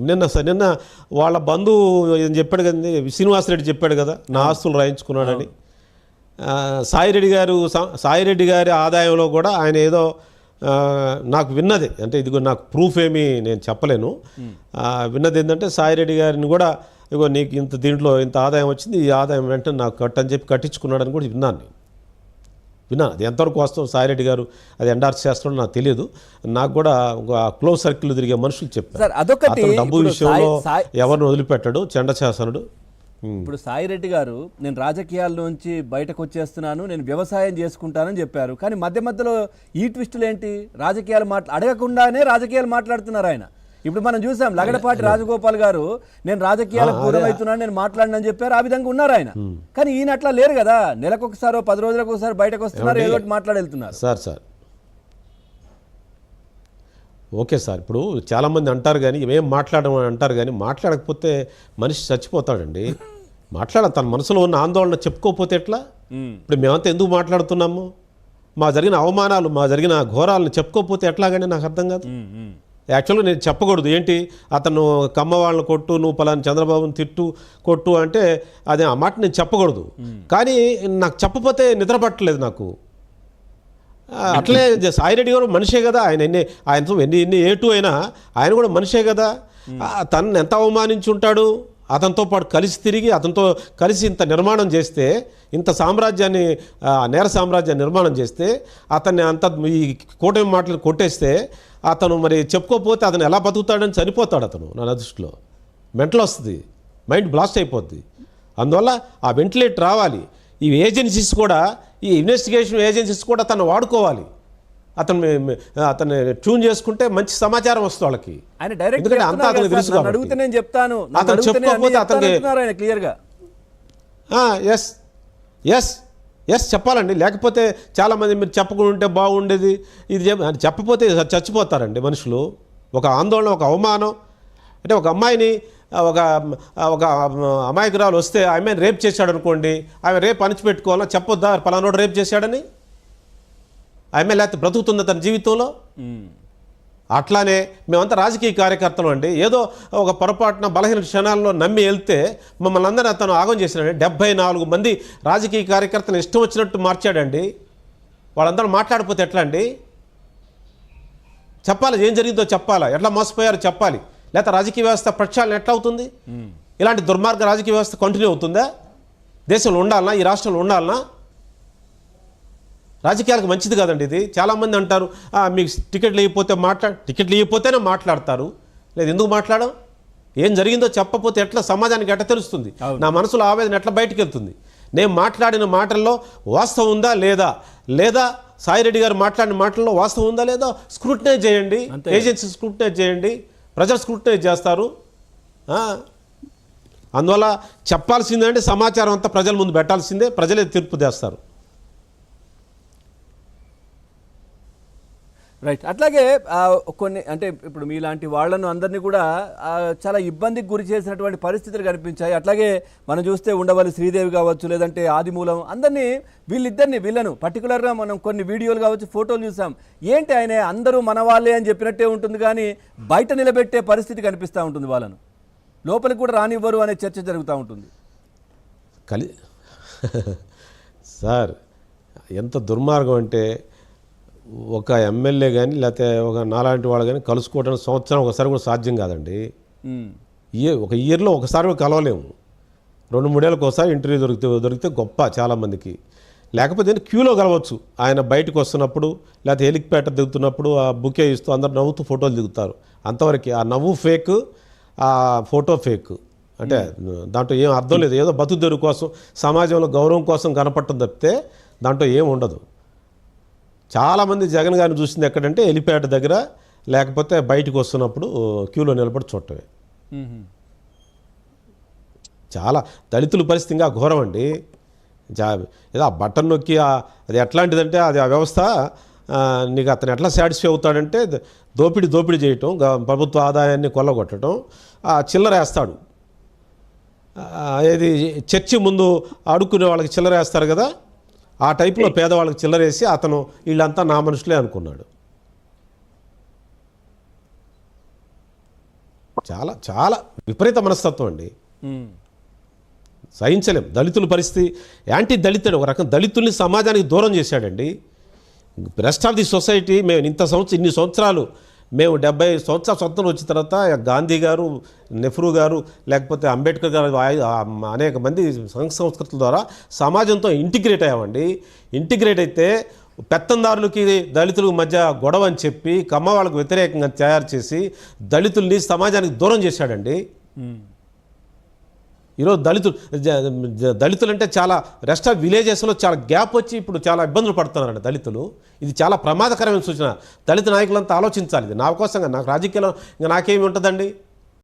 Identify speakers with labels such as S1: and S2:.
S1: నిన్న వాళ్ళ బంధువు ఏం చెప్పాడు కదండి, శ్రీనివాసరెడ్డి చెప్పాడు కదా నా ఆస్తులు రాయించుకున్నాడని. సాయిరెడ్డి గారి ఆదాయంలో కూడా ఆయన ఏదో నాకు విన్నది, అంటే ఇదిగో నాకు ప్రూఫ్ ఏమీ నేను చెప్పలేను, విన్నది ఏంటంటే సాయిరెడ్డి గారిని కూడా ఇగో నీకు దీంట్లో ఇంత ఆదాయం వచ్చింది, ఈ ఆదాయం వెంటనే నాకు కట్టని చెప్పి కట్టించుకున్నాడని కూడా విన్నాను నేను. అది ఎంతవరకు వాస్తవం సాయిరెడ్డి గారు అది ఎండార్స్ చేస్తున్నాడో నాకు తెలియదు. నాకు కూడా క్లోజ్ సర్కిల్ తిరిగే మనుషులు చెప్పారు అతను డబ్బు విషయంలో ఎవరిని వదిలిపెట్టాడు చండశాసనుడు.
S2: ఇప్పుడు సాయిరెడ్డి గారు నేను రాజకీయాల్లోంచి బయటకు వచ్చేస్తున్నాను, నేను వ్యవసాయం చేసుకుంటానని చెప్పారు. కానీ మధ్య మధ్యలో ఈ ట్విస్టులు ఏంటి? రాజకీయాలు అడగకుండానే రాజకీయాలు మాట్లాడుతున్నారు ఆయన. ఇప్పుడు మనం చూసాం లగడపాటి రాజగోపాల్ గారు నేను రాజకీయాలకు దూరమవుతున్నాను, నేను మాట్లాడినని చెప్పారు. ఆ విధంగా ఉన్నారు ఆయన. కానీ ఈయన అట్లా లేరు కదా, నెలకొకసారో 10 రోజులకు ఒకసారి బయటకు వస్తున్నారు, ఏదో ఒకటి మాట్లాడెళ్తున్నారు.
S1: సార్ ఓకే సార్, ఇప్పుడు చాలామంది అంటారు కానీ ఏం మాట్లాడమని అంటారు, కానీ మాట్లాడకపోతే మనిషి చచ్చిపోతాడండి. తన మనసులో ఉన్న ఆందోళన చెప్పుకోకపోతే ఎట్లా? ఇప్పుడు మేమంతా ఎందుకు మాట్లాడుతున్నాము? మా జరిగిన అవమానాలు, మా జరిగిన ఘోరాలను చెప్పుకోకపోతే ఎట్లాగండి? నాకు అర్థం కాదు. యాక్చువల్గా నేను చెప్పకూడదు, ఏంటి అతను కమ్మ వాళ్ళని కొట్టు, నువ్వు పలాని చంద్రబాబుని తిట్టు కొట్టు అంటే అదే ఆ మాట నేను చెప్పకూడదు. కానీ నాకు చెప్పపోతే నిద్ర పట్టలేదు నాకు. అట్లే సాయిరెడ్డి గారు మనిషే కదా, ఆయనతో ఎన్ని ఏటు అయినా ఆయన కూడా మనిషే కదా. తనని ఎంత అవమానించి ఉంటాడు, అతనితో పాటు కలిసి తిరిగి అతనితో కలిసి ఇంత నిర్మాణం చేస్తే, ఇంత సామ్రాజ్యాన్ని నేర సామ్రాజ్యాన్ని నిర్మాణం చేస్తే, అతన్ని అంత ఈ కూటమి మాటలు కొట్టేస్తే అతను మరి చెప్పుకోకపోతే అతను ఎలా బతుకుతాడని చనిపోతాడు అతను. నా దృష్టిలో మెంటల్ వస్తుంది, మైండ్ బ్లాస్ట్ అయిపోద్ది. అందువల్ల ఆ వెంటిలేట్ రావాలి. ఈ ఏజెన్సీస్ కూడా, ఈ ఇన్వెస్టిగేషన్ ఏజెన్సీస్ కూడా తను వాడుకోవాలి. అతన్ని ట్యూన్ చేసుకుంటే మంచి సమాచారం వస్తుంది వాళ్ళకి. ఎందుకంటే అంతా అతను తెలుసు అతను చెప్పుకోకపోతే అతనికి
S2: క్లియర్గా
S1: ఎస్ చెప్పాలండి. లేకపోతే చాలామంది మీరు చెప్పకుండా బాగుండేది, ఇది చెప్పపోతే చచ్చిపోతారండి మనుషులు. ఒక ఆందోళన, ఒక అవమానం. అంటే ఒక అమ్మాయిని ఒక అమాయకురాలు వస్తే ఆమె రేప్ చేశాడు అనుకోండి, ఆమె రేప్ అణిచిపెట్టుకోవాలా? చెప్పొద్దా పలానోడు రేప్ చేశాడని? ఆమె లేకపోతే బ్రతుకుతుందా తన జీవితంలో? అట్లానే మేమంతా రాజకీయ కార్యకర్తలు అండి. ఏదో ఒక పొరపాటున బలహీన క్షణాల్లో నమ్మి వెళ్తే మమ్మల్ని అందరినీ అతను ఆగం చేసినాడు. 74 మంది రాజకీయ కార్యకర్తలు ఇష్టం వచ్చినట్టు మార్చాడండి. వాళ్ళందరూ మాట్లాడిపోతే ఎట్లా అండి? చెప్పాలి, ఏం జరిగిందో చెప్పాలా, ఎట్లా మోసపోయారో చెప్పాలి. లేకపోతే రాజకీయ వ్యవస్థ ప్రక్షాళన ఎట్లా అవుతుంది? ఇలాంటి దుర్మార్గ రాజకీయ వ్యవస్థ కంటిన్యూ అవుతుందా? దేశంలో ఉండాలన్నా, ఈ రాష్ట్రంలో ఉండాలన్నా? రాజకీయాలకు మంచిది కాదండి ఇది. చాలామంది అంటారు మీకు టికెట్లు ఇవ్వకపోతేనే మాట్లాడతారు. లేదు, ఎందుకు మాట్లాడడం? ఏం జరిగిందో చెప్పకపోతే ఎట్లా సమాజానికి ఎట్లా తెలుస్తుంది? నా మనసులో ఆవేదన ఎట్లా బయటకు వెళ్తుంది? నేను మాట్లాడిన మాటల్లో వాస్తవం ఉందా లేదా సాయిరెడ్డి గారు మాట్లాడిన మాటల్లో వాస్తవం ఉందా లేదా స్క్రూటినైజ్ చేయండి. ఏజెన్సీ స్క్రూటినైజ్ చేయండి, ప్రజలు స్క్రూటినైజ్ చేస్తారు. అందువల్ల చెప్పాల్సిందే, సమాచారం అంతా ప్రజల ముందు పెట్టాల్సిందే, ప్రజలే తీర్పు చేస్తారు.
S2: రైట్. అట్లాగే కొన్ని అంటే ఇప్పుడు మీలాంటి వాళ్ళను అందరినీ కూడా చాలా ఇబ్బందికి గురి చేసినటువంటి పరిస్థితులు కనిపించాయి. అట్లాగే మనం చూస్తే ఉండవల్లి శ్రీదేవి కావచ్చు, లేదంటే ఆదిమూలం, అందరినీ వీళ్ళను పర్టికులర్గా మనం కొన్ని వీడియోలు కావచ్చు, ఫోటోలు చూసాం. ఏంటి ఆయన అందరూ మన వాళ్ళే అని చెప్పినట్టే ఉంటుంది, కానీ బయట నిలబెట్టే పరిస్థితి కనిపిస్తూ ఉంటుంది. వాళ్ళను లోపలికి కూడా రానివ్వరు అనే చర్చ జరుగుతూ ఉంటుంది.
S1: సార్ ఎంత దుర్మార్గం అంటే, ఒక ఎమ్మెల్యే కానీ లేకపోతే ఒక నాలాంటి వాళ్ళు కానీ కలుసుకోవడం సంవత్సరం ఒకసారి కూడా సాధ్యం కాదండి. ఒక ఇయర్లో ఒకసారి కూడా కలవలేము. 2-3 ఏళ్ళకి ఒకసారి ఇంటర్వ్యూ దొరికితే గొప్ప చాలామందికి. లేకపోతే క్యూలో కలవచ్చు. ఆయన బయటకు వస్తున్నప్పుడు లేకపోతే హెలిక్పేట దిగుతున్నప్పుడు ఆ బుకే ఇస్తూ అందరు నవ్వుతూ ఫోటోలు దిగుతారు. అంతవరకు ఆ నవ్వు ఫేక్, ఆ ఫోటో ఫేక్. అంటే దాంట్లో ఏం అర్థం లేదు. ఏదో బతుకుదెరు కోసం, సమాజంలో గౌరవం కోసం కనపడటం తప్పితే దాంట్లో ఏం ఉండదు. చాలామంది జగన్ గారిని చూసింది ఎక్కడంటే హెలిప్యాడ్ దగ్గర, లేకపోతే బయటకు వస్తున్నప్పుడు క్యూలో నిలబడి చూడటమే. చాలా దళితుల పరిస్థితి ఇంకా ఘోరం అండి. ఏదో ఆ బటన్ నొక్కి అది ఎట్లాంటిదంటే అది ఆ వ్యవస్థ నీకు అతను ఎట్లా సాటిస్ఫై అవుతాడంటే దోపిడీ చేయటం, ప్రభుత్వ ఆదాయాన్ని కొల్లగొట్టడం, చిల్లర వేస్తాడు. ఏది చర్చి ముందు అడుక్కునే వాళ్ళకి చిల్లర వేస్తారు కదా, ఆ టైపులో పేదవాళ్ళకి చిల్లరేసి అతను వీళ్ళంతా నా మనుషులే అనుకున్నాడు. చాలా చాలా విపరీత మనస్తత్వం అండి.
S2: ఉమ్.
S1: సహించలేం. దళితుల పరిస్థితి యాంటీ దళితుడు, ఒక రకం దళితుల్ని సమాజానికి దూరం చేశాడండి. రెస్ట్ ఆఫ్ ది సొసైటీ మేము ఇన్ని సంవత్సరాలు మేము 70 సంవత్సరాల స్వతంత్రం వచ్చిన తర్వాత గాంధీ గారు, నెహ్రూ గారు, లేకపోతే అంబేద్కర్ గారు అనేక మంది సంస్కృతుల ద్వారా సమాజంతో ఇంటిగ్రేట్ అయ్యామండి. ఇంటిగ్రేట్ అయితే పెత్తందారులకి దళితులకు మధ్య గొడవ అని చెప్పి కమ్మ వాళ్ళకు వ్యతిరేకంగా తయారు చేసి దళితుల్ని సమాజానికి దూరం చేశాడండి. ఈరోజు దళితులు అంటే చాలా రెస్ట్ ఆఫ్ విలేజెస్లో చాలా గ్యాప్ వచ్చి ఇప్పుడు చాలా ఇబ్బందులు పడుతున్నారండి దళితులు. ఇది చాలా ప్రమాదకరమైన సూచన. దళిత నాయకులంతా ఆలోచించాలి. ఇది నా కోసంగా, నాకు రాజకీయాల్లో ఇంకా నాకేమి ఉంటుందండి.